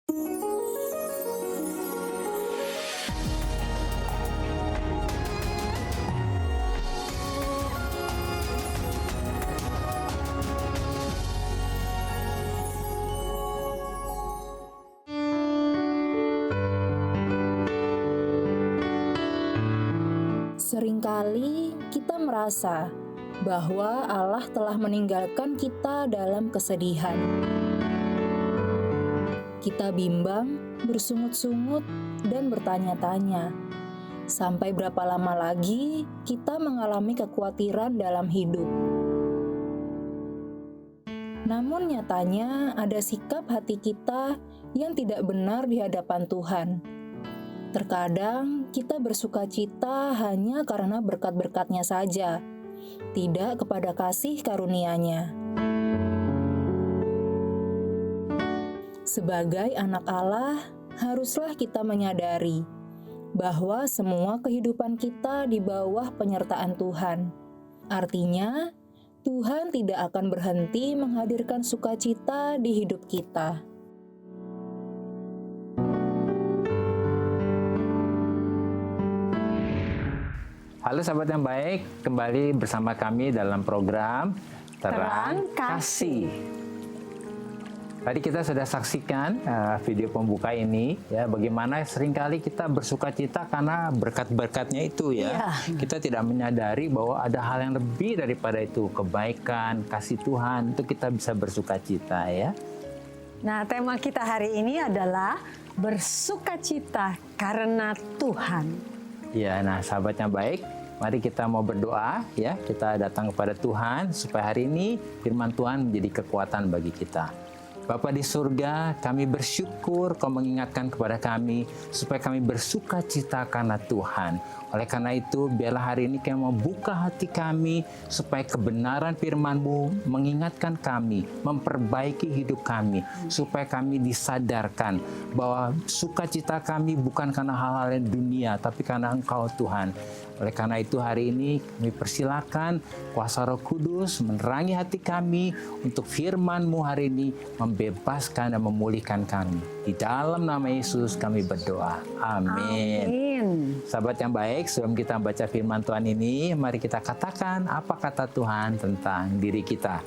Seringkali kita merasa bahwa Allah telah meninggalkan kita dalam kesedihan. Kita bimbang, bersungut-sungut, dan bertanya-tanya, sampai berapa lama lagi kita mengalami kekhawatiran dalam hidup. Namun nyatanya ada sikap hati kita yang tidak benar di hadapan Tuhan. Terkadang kita bersukacita hanya karena berkat-berkat-Nya saja, tidak kepada kasih karunia-Nya. Sebagai anak Allah, haruslah kita menyadari bahwa semua kehidupan kita di bawah penyertaan Tuhan. Artinya, Tuhan tidak akan berhenti menghadirkan sukacita di hidup kita. Halo sahabat yang baik, kembali bersama kami dalam program Terang Kasih. Tadi kita sudah saksikan video pembuka ini, ya, bagaimana seringkali kita bersukacita karena berkat-berkatnya itu, ya. Kita tidak menyadari bahwa ada hal yang lebih daripada itu, kebaikan, kasih Tuhan, itu kita bisa bersukacita, ya. Nah, tema kita hari ini adalah bersukacita karena Tuhan. Ya, nah sahabat yang baik, mari kita mau berdoa, ya. Kita datang kepada Tuhan supaya hari ini firman Tuhan menjadi kekuatan bagi kita. Bapa di surga, kami bersyukur Kau mengingatkan kepada kami supaya kami bersukacita karena Tuhan. Oleh karena itu, biarlah hari ini kami membuka hati kami supaya kebenaran firman-Mu mengingatkan kami, memperbaiki hidup kami, supaya kami disadarkan bahwa sukacita kami bukan karena hal-hal yang dunia, tapi karena Engkau Tuhan. Oleh karena itu hari ini kami persilakan kuasa Roh Kudus menerangi hati kami untuk firman-Mu hari ini membebaskan dan memulihkan kami. Di dalam nama Yesus kami berdoa. Amin. Amin. Sahabat yang baik, sebelum kita baca firman Tuhan ini, mari kita katakan apa kata Tuhan tentang diri kita.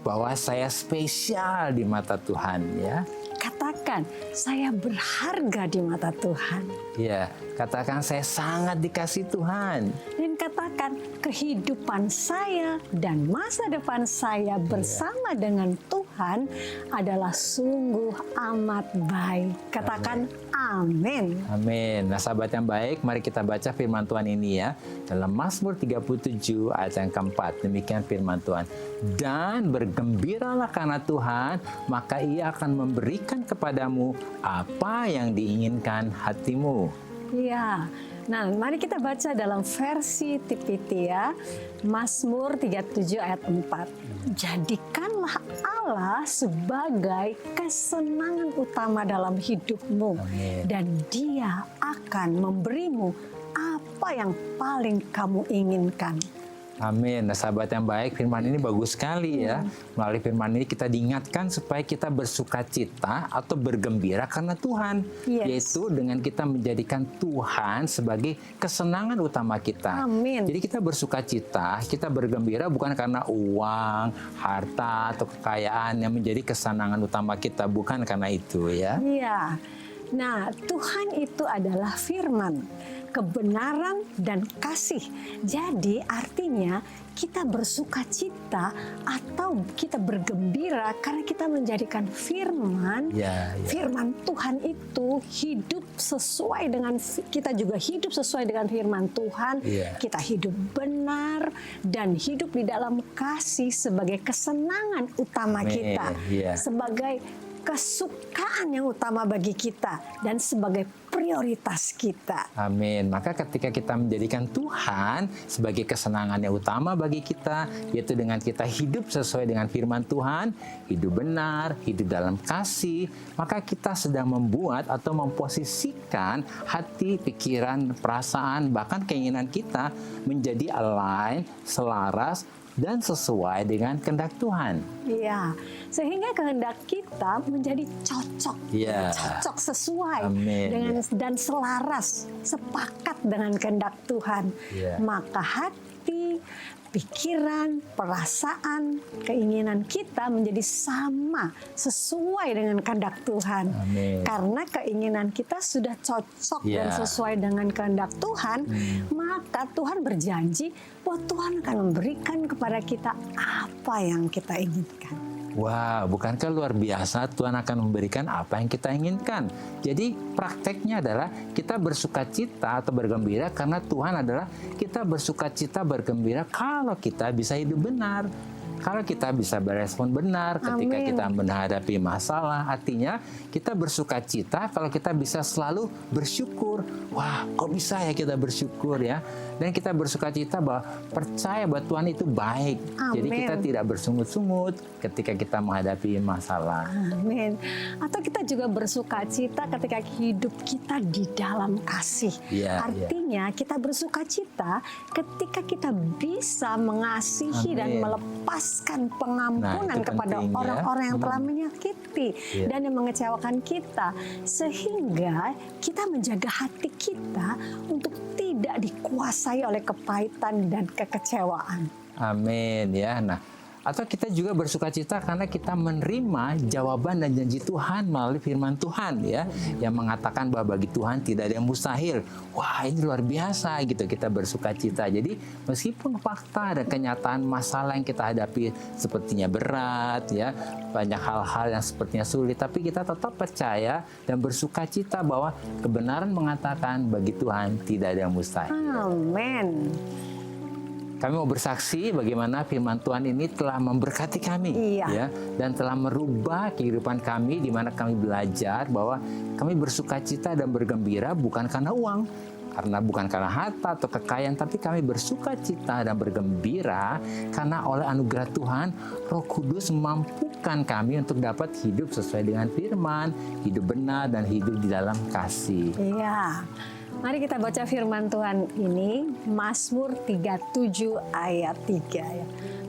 Bahwa saya spesial di mata Tuhan, ya. Katakan, saya berharga di mata Tuhan. Ya, katakan saya sangat dikasih Tuhan. Dan katakan, kehidupan saya dan masa depan saya bersama dengan Tuhan adalah sungguh amat baik. Katakan amin. Amin. Nah sahabat yang baik, mari kita baca firman Tuhan ini, ya. Dalam Mazmur 37 ayat yang keempat, demikian firman Tuhan. Dan bergembiralah karena Tuhan, maka Ia akan memberikan kepadamu apa yang diinginkan hatimu. Ya, nah mari kita baca dalam versi TPT, ya. Mazmur 37 ayat 4. Jadikanlah Allah sebagai kesenangan utama dalam hidupmu. Amin. Dan Dia akan memberimu apa yang paling kamu inginkan. Amin. Nah sahabat yang baik, firman ini bagus sekali, ya. Melalui firman ini kita diingatkan supaya kita bersukacita atau bergembira karena Tuhan. Yaitu dengan kita menjadikan Tuhan sebagai kesenangan utama kita. Amin. Jadi kita bersukacita, kita bergembira bukan karena uang, harta, atau kekayaan yang menjadi kesenangan utama kita. Bukan karena itu, ya. Iya. Nah, Tuhan itu adalah firman, kebenaran dan kasih. Jadi artinya kita bersukacita atau kita bergembira karena kita menjadikan firman, firman Tuhan itu hidup sesuai dengan, kita juga hidup sesuai dengan firman Tuhan. Kita hidup benar dan hidup di dalam kasih sebagai kesenangan utama kita, sebagai kesukaan yang utama bagi kita dan sebagai prioritas kita. Amin. Maka ketika kita menjadikan Tuhan sebagai kesenangan yang utama bagi kita, yaitu dengan kita hidup sesuai dengan firman Tuhan, hidup benar, hidup dalam kasih, maka kita sedang membuat atau memposisikan hati, pikiran, perasaan, bahkan keinginan kita menjadi align, selaras dan sesuai dengan kehendak Tuhan. Iya, sehingga kehendak kita menjadi cocok, Iya. cocok sesuai Amin. dengan dan selaras, sepakat dengan kehendak Tuhan. Iya. Maka hati, pikiran, perasaan, keinginan kita menjadi sama, sesuai dengan kehendak Tuhan. Amin. Karena keinginan kita sudah cocok dan Iya. sesuai dengan kehendak Tuhan, maka Tuhan berjanji bahwa Tuhan akan memberikan kepada kita apa yang kita inginkan. Wah, bukankah luar biasa Tuhan akan memberikan apa yang kita inginkan? Jadi prakteknya adalah kita bersukacita atau bergembira karena Tuhan adalah kita bersukacita bergembira kalau kita bisa hidup benar. Kalau kita bisa berespon benar ketika Amin. kita menghadapi masalah, artinya kita bersukacita kalau kita bisa selalu bersyukur. Wah, kok bisa ya kita bersyukur ya? Dan kita bersukacita bahwa percaya bahwa Tuhan itu baik. Jadi Amin. kita tidak bersungut-sungut ketika kita menghadapi masalah. Amin. Atau kita juga bersukacita ketika hidup kita di dalam kasih. Iya, Artinya kita bersukacita ketika kita bisa mengasihi dan Amin. melepaskan pengampunan Nah, itu kepada penting, ya. orang-orang yang telah menyakiti Iya. dan yang mengecewakan kita. Sehingga kita menjaga hati kita untuk tidak dikuasai oleh kepahitan dan kekecewaan. Amin ya. Nah, atau kita juga bersukacita karena kita menerima jawaban dan janji Tuhan melalui firman Tuhan ya, yang mengatakan bahwa bagi Tuhan tidak ada yang mustahil. Wah, ini luar biasa gitu, kita bersukacita. Jadi meskipun fakta dan kenyataan masalah yang kita hadapi sepertinya berat ya, banyak hal-hal yang sepertinya sulit, tapi kita tetap percaya dan bersukacita bahwa kebenaran mengatakan bagi Tuhan tidak ada yang mustahil. Amin. Kami mau bersaksi bagaimana firman Tuhan ini telah memberkati kami, Iya. ya, dan telah merubah kehidupan kami, di mana kami belajar bahwa kami bersukacita dan bergembira bukan karena uang, bukan karena harta atau kekayaan, tapi kami bersukacita dan bergembira karena oleh anugerah Tuhan, Roh Kudus memampukan kami untuk dapat hidup sesuai dengan firman, hidup benar dan hidup di dalam kasih. Iya. Mari kita baca firman Tuhan ini, Mazmur 37 ayat 3 ya.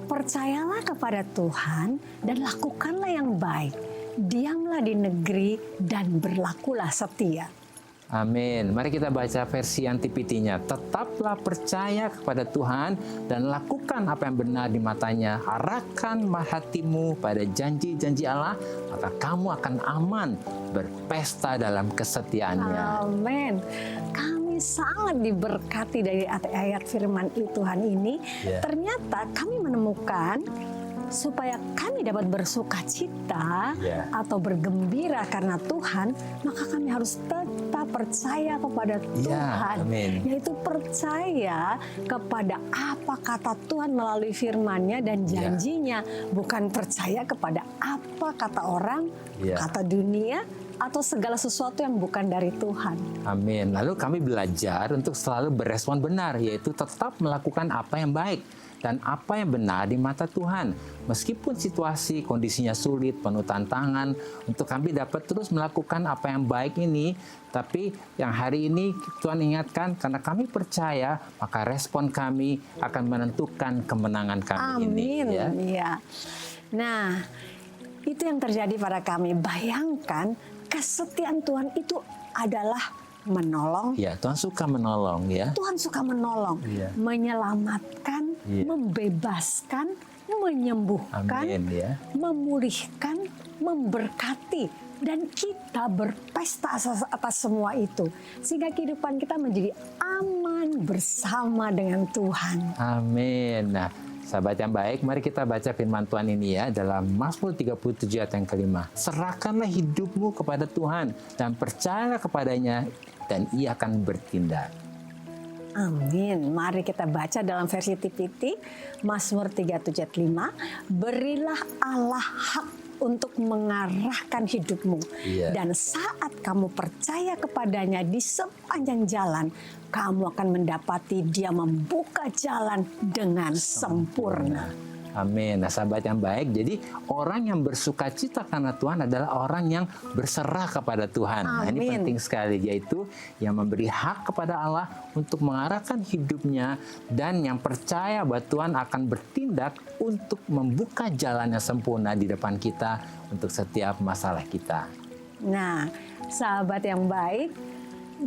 Percayalah kepada Tuhan dan lakukanlah yang baik. Diamlah di negeri dan berlakulah setia. Amin. Mari kita baca versi NTPT-nya. Tetaplah percaya kepada Tuhan dan lakukan apa yang benar di matanya. Arahkan hatimu pada janji-janji Allah, maka kamu akan aman berpesta dalam kesetiaannya. Amin. Kami sangat diberkati dari ayat firman Tuhan ini. Ya. Ternyata kami menemukan supaya kami dapat bersukacita Ya. atau bergembira karena Tuhan, maka kami harus tetap percaya kepada Tuhan. amin. Yaitu percaya kepada apa kata Tuhan melalui firman-Nya dan janjinya, bukan percaya kepada apa kata orang, kata dunia, atau segala sesuatu yang bukan dari Tuhan. Amin. Lalu kami belajar untuk selalu berespon benar, yaitu tetap melakukan apa yang baik dan apa yang benar di mata Tuhan. Meskipun situasi kondisinya sulit, penuh tantangan, untuk kami dapat terus melakukan apa yang baik ini, tapi yang hari ini Tuhan ingatkan, karena kami percaya, maka respon kami akan menentukan kemenangan kami ini. Amin. Ya. Iya. Nah, itu yang terjadi pada kami. Bayangkan kesetiaan Tuhan itu adalah menolong. Ya, Tuhan suka menolong ya. Tuhan suka menolong, menyelamatkan, membebaskan, menyembuhkan, Amin ya. memulihkan, memberkati, dan kita berpesta atas semua itu, sehingga kehidupan kita menjadi aman bersama dengan Tuhan. Amin. Nah, sahabat yang baik, mari kita baca firman Tuhan ini ya dalam Mazmur 37 ayat yang kelima. Serahkanlah hidupmu kepada Tuhan dan percayalah kepadanya dan Ia akan bertindak. Amin. Mari kita baca dalam versi TPT Mazmur 37 ayat 5. Berilah Allah hak untuk mengarahkan hidupmu. Dan saat kamu percaya kepadanya di sepanjang jalan, kamu akan mendapati Dia membuka jalan dengan sempurna. Amin. Nah, sahabat yang baik, jadi orang yang bersukacita karena Tuhan adalah orang yang berserah kepada Tuhan. Nah, ini Amin. penting sekali, yaitu yang memberi hak kepada Allah untuk mengarahkan hidupnya dan yang percaya bahwa Tuhan akan bertindak untuk membuka jalan yang sempurna di depan kita untuk setiap masalah kita. Nah, sahabat yang baik,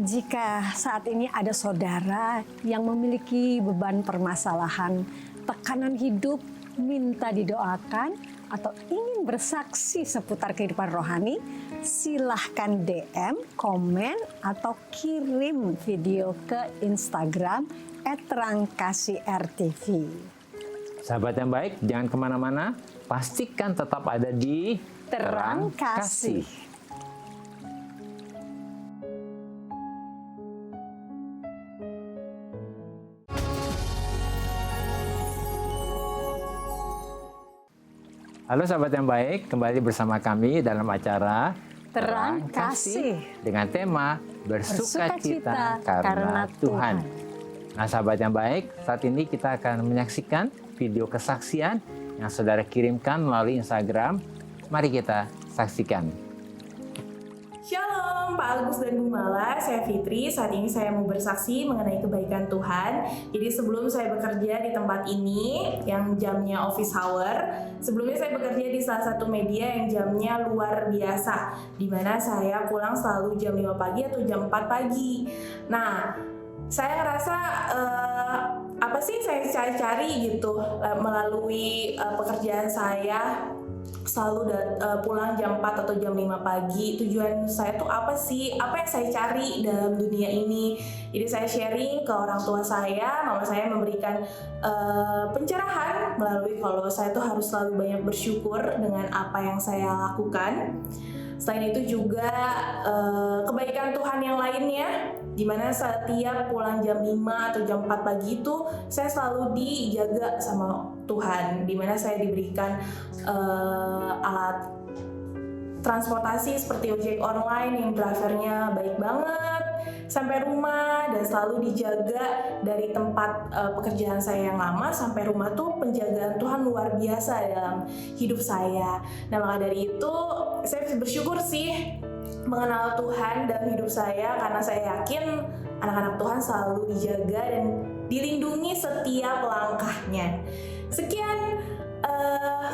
jika saat ini ada saudara yang memiliki beban permasalahan, tekanan hidup, minta didoakan, atau ingin bersaksi seputar kehidupan rohani, silahkan DM, komen, atau kirim video ke Instagram @rangkasih_rtv. Sahabat yang baik, jangan kemana-mana, pastikan tetap ada di Terang Kasih. Halo sahabat yang baik, kembali bersama kami dalam acara Terang Kasih dengan tema Bersukacita karena Tuhan. Nah sahabat yang baik, saat ini kita akan menyaksikan video kesaksian yang saudara kirimkan melalui Instagram. Mari kita saksikan. Shalom Pak Agus dan Bu Mala, saya Fitri. Saat ini saya mau bersaksi mengenai kebaikan Tuhan. Jadi sebelum saya bekerja di tempat ini yang jamnya office hour, sebelumnya saya bekerja di salah satu media yang jamnya luar biasa, di mana saya pulang selalu jam 5 pagi atau jam 4 pagi. Nah, saya ngerasa apa sih saya cari-cari gitu melalui pekerjaan saya. Selalu pulang jam 4 atau jam 5 pagi. Tujuan saya tuh apa sih? Apa yang saya cari dalam dunia ini? Jadi saya sharing ke orang tua saya, mama saya memberikan pencerahan melalui kalau saya tuh harus selalu banyak bersyukur dengan apa yang saya lakukan. Selain itu juga kebaikan Tuhan yang lainnya, dimana setiap pulang jam 5 atau jam 4 pagi itu saya selalu dijaga sama Tuhan, dimana saya diberikan alat transportasi seperti ojek online yang drivernya baik banget sampai rumah, dan selalu dijaga dari tempat pekerjaan saya yang lama sampai rumah tuh penjagaan Tuhan luar biasa dalam hidup saya. Nah maka dari itu saya bersyukur sih mengenal Tuhan dalam hidup saya, karena saya yakin anak-anak Tuhan selalu dijaga dan dilindungi setiap langkahnya. Sekian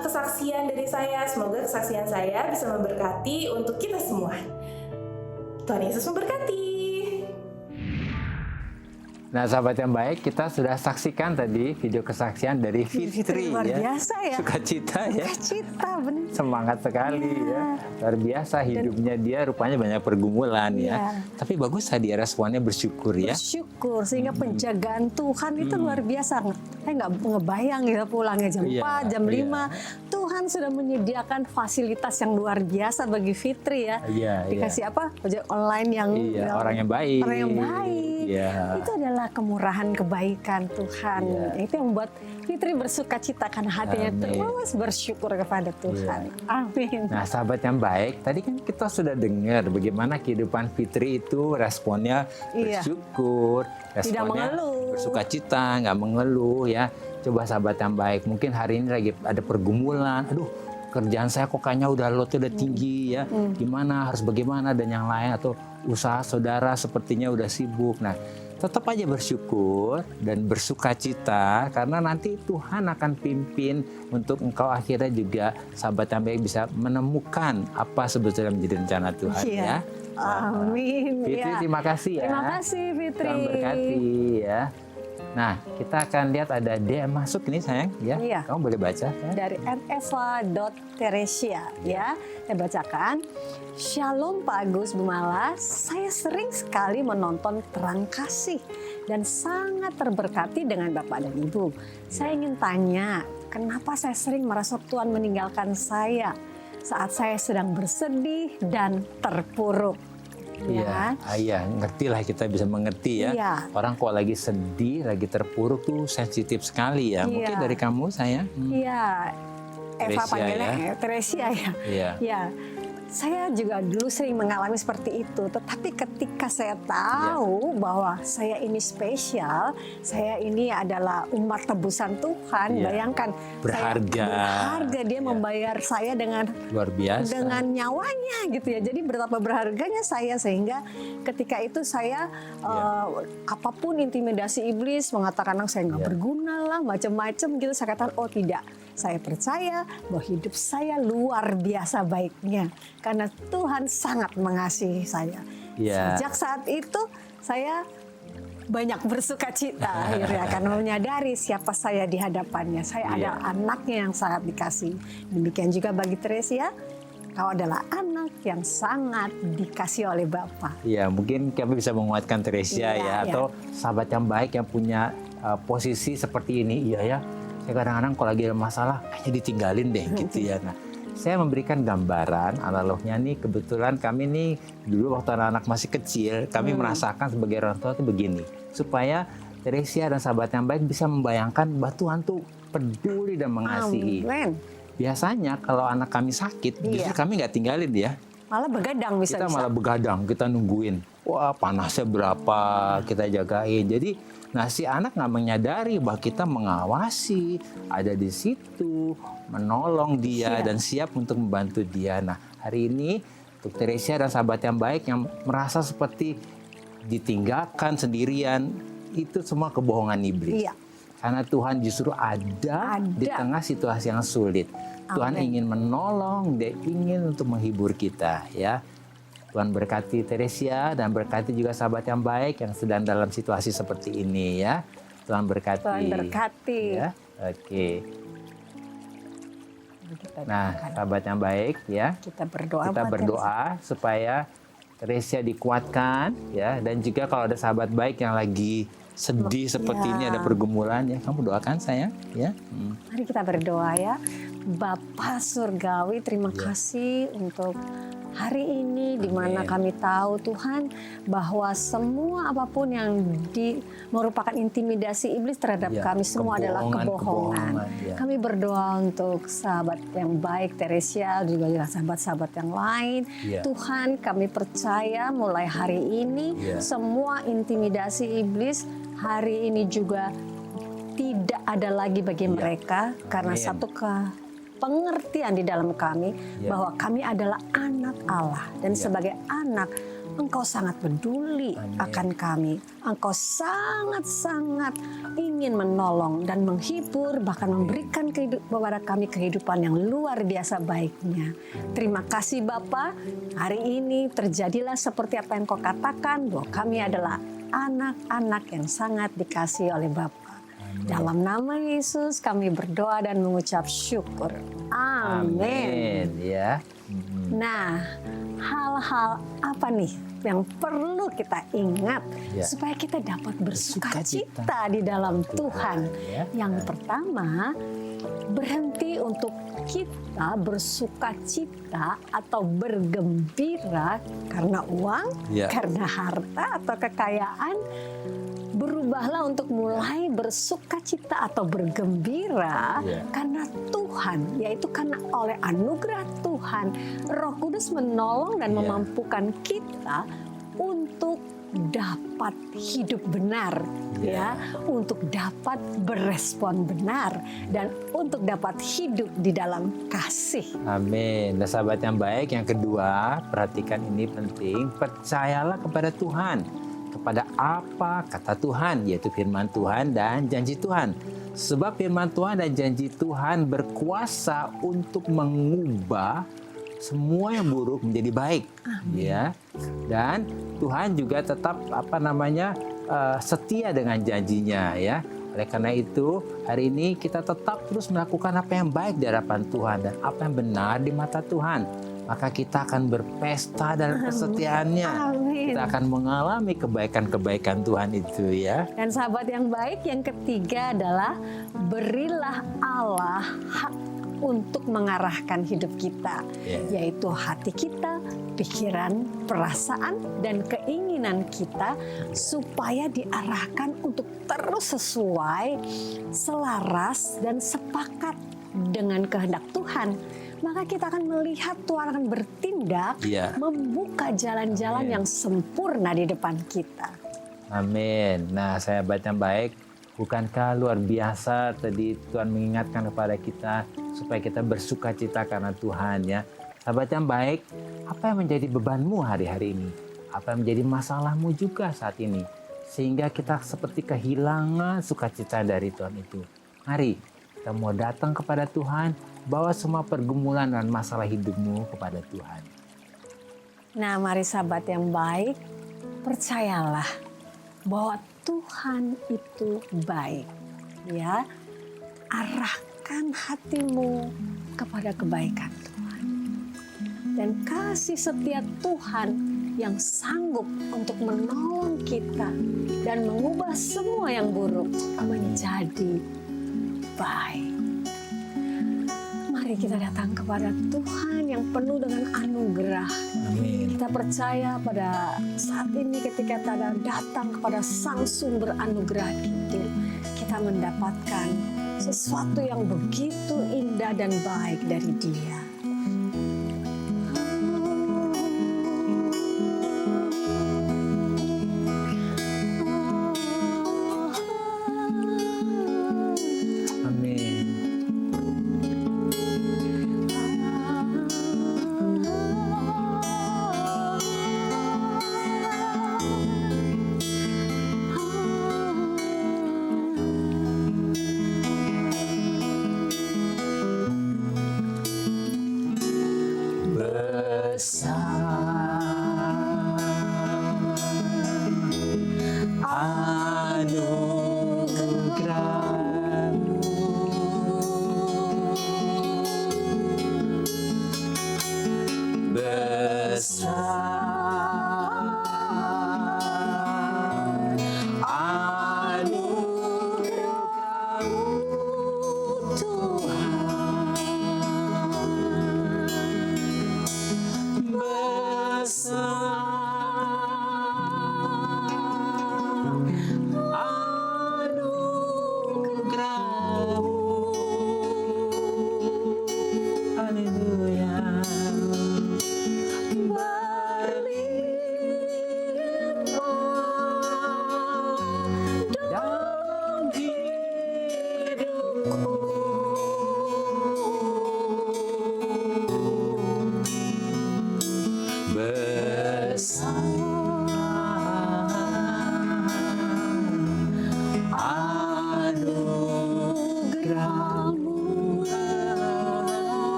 kesaksian dari saya, semoga kesaksian saya bisa memberkati untuk kita semua. Tuhan Yesus memberkati. Nah sahabat yang baik, kita sudah saksikan tadi video kesaksian dari Fitri luar ya. biasa ya. Sukacita ya. Sukacita, benar. Semangat sekali Ya. ya. Luar biasa hidupnya dia, rupanya banyak pergumulan ya. Tapi bagus tadi responnya bersyukur ya. Bersyukur, sehingga penjagaan Tuhan itu luar biasa. Saya nggak ngebayang ya pulangnya jam 4, jam 5. Tuhan sudah menyediakan fasilitas yang luar biasa bagi Fitri ya. Dikasih apa? Ojek online yang orang yang baik. Orang yang baik. Itu adalah kemurahan kebaikan Tuhan. Itu yang membuat Fitri bersukacita karena hatinya terus bersyukur kepada Tuhan. Amin. Nah sahabat yang baik, tadi kan kita sudah dengar bagaimana kehidupan Fitri itu responnya bersyukur, responnya bersukacita, nggak mengeluh ya. Coba sahabat yang baik, mungkin hari ini lagi ada pergumulan, aduh kerjaan saya kok kayaknya udah tinggi ya, gimana, harus bagaimana dan yang lain, atau usaha saudara sepertinya udah sibuk. Nah tetap aja bersyukur dan bersukacita, karena nanti Tuhan akan pimpin untuk engkau akhirnya juga sahabat yang baik bisa menemukan apa sebetulnya menjadi rencana Tuhan ya. Amin. Fitri terima kasih ya. Terima kasih Fitri. Tuhan berkati ya. Nah, kita akan lihat ada DM masuk ini sayang ya. Kamu boleh baca ya? Dari @eva.teresia ya. Saya bacakan. Shalom Pak Agus, Bu Mala. Saya sering sekali menonton Terang Kasih dan sangat terberkati dengan Bapak dan Ibu. Saya ingin tanya, kenapa saya sering merasa Tuhan meninggalkan saya saat saya sedang bersedih dan terpuruk? Iya, ngertilah, kita bisa mengerti ya. Orang kok lagi sedih, lagi terpuruk tuh sensitif sekali ya. Mungkin dari kamu saya. Iya, Eva panggilnya Teresia ya. Iya. Saya juga dulu sering mengalami seperti itu, tetapi ketika saya tahu bahwa saya ini spesial, saya ini adalah umat tebusan Tuhan, bayangkan berharga. Berharga, dia membayar saya dengan luar biasa, dengan nyawanya gitu ya. Jadi betapa berharganya saya, sehingga ketika itu saya apapun intimidasi iblis mengatakan saya nggak berguna lah, macam-macam gitu, saya katakan oh tidak. Saya percaya bahwa hidup saya luar biasa baiknya karena Tuhan sangat mengasihi saya. Sejak saat itu saya banyak bersuka cita akhirnya karena menyadari siapa saya di hadapannya. Saya adalah anaknya yang sangat dikasihi. Demikian juga bagi Teresia, kau adalah anak yang sangat dikasihi oleh Bapa. Iya, mungkin kami bisa menguatkan Teresia atau sahabat yang baik yang punya posisi seperti ini. Iya ya. Kadang-kadang kalau lagi ada masalah kayaknya ditinggalin deh gitu ya. Nah, saya memberikan gambaran analognya nih, kebetulan kami nih dulu waktu anak-anak masih kecil kami merasakan sebagai orang tua itu begini, supaya Teresia dan sahabat yang baik bisa membayangkan bahwa Tuhan tuh peduli dan mengasihi. Amen. Biasanya kalau anak kami sakit justru kami nggak tinggalin dia, malah begadang bisa-bisa. Kita malah begadang, kita nungguin. Wah, panasnya berapa, kita jagain. Jadi si anak nggak menyadari bahwa kita mengawasi, ada di situ, menolong dia dan siap untuk membantu dia. Nah, hari ini untuk Teresia dan sahabat yang baik yang merasa seperti ditinggalkan sendirian, itu semua kebohongan iblis. Iya. Karena Tuhan justru ada di tengah situasi yang sulit. Tuhan ingin menolong, dia ingin untuk menghibur kita, ya. Tuhan berkati Teresia dan berkati juga sahabat yang baik yang sedang dalam situasi seperti ini, ya. Tuhan berkati. Tuhan berkati. Ya, oke. Nah, sahabat yang baik, ya. Kita berdoa. Kita berdoa supaya Teresia dikuatkan, ya. Dan juga kalau ada sahabat baik yang lagi sedih seperti ini, ada pergumulan, ya, kamu doakan sayang, ya. Mari kita berdoa, ya. Bapa Surgawi, terima kasih untuk hari ini di mana kami tahu Tuhan bahwa semua apapun yang merupakan intimidasi iblis terhadap kami semua adalah kebohongan. Kami berdoa untuk sahabat yang baik Teresia juga sahabat-sahabat yang lain. Tuhan, kami percaya mulai hari ini semua intimidasi iblis hari ini juga tidak ada lagi bagi mereka karena satu pengertian di dalam kami bahwa kami adalah anak Allah dan sebagai anak Engkau sangat peduli akan kami. Engkau sangat-sangat ingin menolong dan menghibur, bahkan memberikan kepada kami kehidupan yang luar biasa baiknya. Terima kasih Bapa, hari ini terjadilah seperti apa yang Kau katakan bahwa kami adalah anak-anak yang sangat dikasihi oleh Bapa. Dalam nama Yesus kami berdoa dan mengucap syukur. Amin. Ya. Nah, hal-hal apa nih yang perlu kita ingat supaya kita dapat bersukacita di dalam Tuhan? Yang pertama, berhenti untuk kita bersukacita atau bergembira karena uang, karena harta atau kekayaan. Berubahlah untuk mulai bersukacita atau bergembira karena Tuhan, yaitu karena oleh anugerah Tuhan, Roh Kudus menolong dan memampukan kita untuk dapat hidup benar, untuk dapat berespon benar dan untuk dapat hidup di dalam kasih. Amin. Nah, sahabat yang baik, yang kedua, perhatikan ini penting, percayalah kepada Tuhan. Kepada apa kata Tuhan, yaitu firman Tuhan dan janji Tuhan. Sebab firman Tuhan dan janji Tuhan berkuasa untuk mengubah semua yang buruk menjadi baik. Ya. Dan Tuhan juga tetap setia dengan janjinya, ya. Oleh karena itu, hari ini kita tetap terus melakukan apa yang baik di hadapan Tuhan dan apa yang benar di mata Tuhan. Maka kita akan berpesta dalam kesetiaannya. Amin. Kita akan mengalami kebaikan-kebaikan Tuhan itu, ya. Dan sahabat yang baik, yang ketiga adalah berilah Allah hak untuk mengarahkan hidup kita, yaitu hati kita, pikiran, perasaan, dan keinginan kita supaya diarahkan untuk terus sesuai, selaras, dan sepakat dengan kehendak Tuhan. maka kita akan melihat Tuhan akan bertindak, membuka jalan-jalan yang sempurna di depan kita. Amin. Nah, sahabat yang baik, bukankah luar biasa tadi Tuhan mengingatkan kepada kita supaya kita bersuka cita karena Tuhan ya. Sahabat yang baik, apa yang menjadi bebanmu hari-hari ini? Apa yang menjadi masalahmu juga saat ini? Sehingga kita seperti kehilangan sukacita dari Tuhan itu. Mari kita mau datang kepada Tuhan, bawa semua pergumulan dan masalah hidupmu kepada Tuhan. Nah, mari sahabat yang baik, percayalah bahwa Tuhan itu baik. Ya, arahkan hatimu kepada kebaikan Tuhan. Dan kasih setia Tuhan yang sanggup untuk menolong kita dan mengubah semua yang buruk menjadi baik. Mari kita datang kepada Tuhan yang penuh dengan anugerah. Amin. Kita percaya pada saat ini ketika kita datang kepada Sang Sumber Anugerah itu, kita mendapatkan sesuatu yang begitu indah dan baik dari Dia.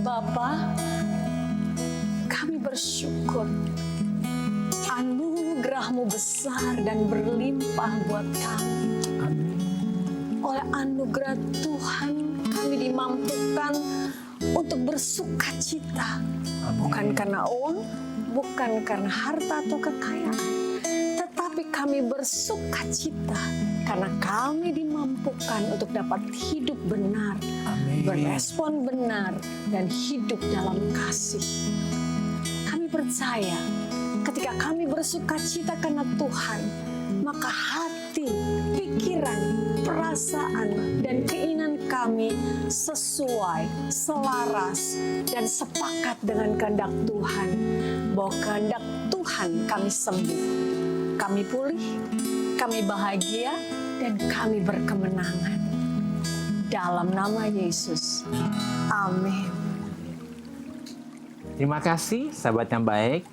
Bapa, kami bersyukur anugerah-Mu besar dan berlimpah buat kami. Oleh anugerah Tuhan, kami dimampukan untuk bersuka cita. Bukan karena uang, bukan karena harta atau kekayaan, tetapi kami bersuka cita karena kami dimampukan untuk dapat hidup benar, berespon benar, dan hidup dalam kasih. Kami percaya ketika kami bersuka cita karena Tuhan, maka hati, pikiran, perasaan, dan keinginan kami sesuai, selaras, dan sepakat dengan kehendak Tuhan. Bahwa kehendak Tuhan kami sembuh, kami pulih, kami bahagia, dan kami berkemenangan. Dalam nama Yesus. Amin. Terima kasih sahabat yang baik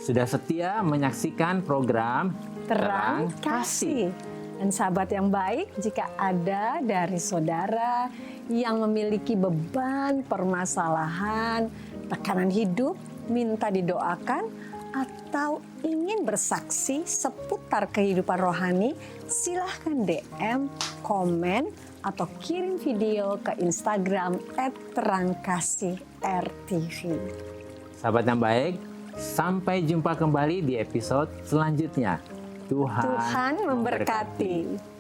sudah setia menyaksikan program Terang Kasih. Dan sahabat yang baik, jika ada dari saudara yang memiliki beban, permasalahan, tekanan hidup, minta didoakan, atau ingin bersaksi seputar kehidupan rohani, silahkan DM, komen, atau kirim video ke Instagram @terangkasih_rtv. Sahabat yang baik, sampai jumpa kembali di episode selanjutnya. Tuhan memberkati.